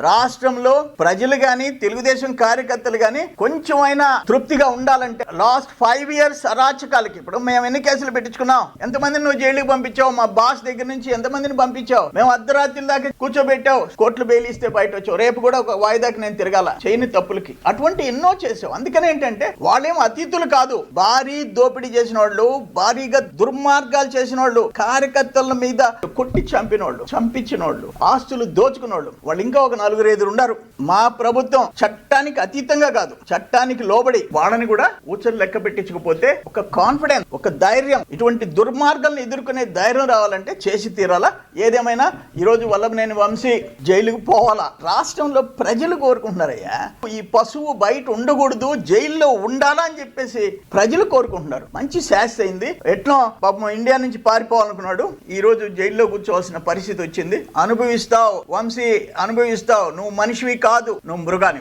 రాష్ట్రంలో ప్రజలు గాని తెలుగుదేశం కార్యకర్తలు గాని కొంచెమైనా తృప్తిగా ఉండాలంటే లాస్ట్ 5 years అరాచకాలకి ఇప్పుడు మేము ఎన్ని కేసులు పెట్టించుకున్నాం, ఎంతమందిని నువ్వు జైలుకి పంపించావు, మా బాస్ దగ్గర నుంచి ఎంతమందిని పంపించావు, మేము అర్ధరాత్రి దాకా కూర్చోబెట్టావు, కోర్టులు బెయిల్ ఇస్తే బయట వచ్చావు, రేపు కూడా ఒక వాయిదాకి నేను తిరగాల చేయని తప్పులకి, అటువంటి ఎన్నో చేసావు. అందుకని ఏంటంటే వాళ్ళేం అతీతులు కాదు, భారీ దోపిడీ చేసిన వాళ్ళు, భారీగా దుర్మార్గాలు చేసిన వాళ్ళు, కార్యకర్తల మీద కొట్టి చంపినోళ్ళు, చంపించినోళ్ళు, ఆస్తులు దోచుకున్నోళ్ళు, వాళ్ళు ఇంకా ఒక 4-5 ఉన్నారు. మా ప్రభుత్వం చట్టానికి అతీతంగా కాదు, చట్టానికి లోబడి వాళ్ళని కూడా ఊచలు లెక్క పెట్టించకపోతే ఒక కాన్ఫిడెన్స్, ఒక ధైర్యం, ఇటువంటి దుర్మార్గాలను ఎదుర్కొనే ధైర్యం రావాలంటే చేసి తీరాలా. ఏదేమైనా ఈరోజు వల్లభనేని వంశీ జైలుకు పోవాలా రాష్ట్రంలో ప్రజలు కోరుకుంటున్నారయ్యా. ఈ పశువు బయట ఉండకూడదు, జైల్లో ఉండాలా అని చెప్పేసి ప్రజలు కోరుకుంటున్నారు. మంచి శాస్తి అయింది. ఎట్లా పాపం ఇండియా నుంచి పారిపోవాలనుకున్నాడు, ఈ రోజు జైల్లో కూర్చోవాల్సిన పరిస్థితి వచ్చింది. అనుభవిస్తావు వంశీ, అనుభవిస్తావు. నువ్వు మనిషివి కాదు, నువ్వు మృగాని.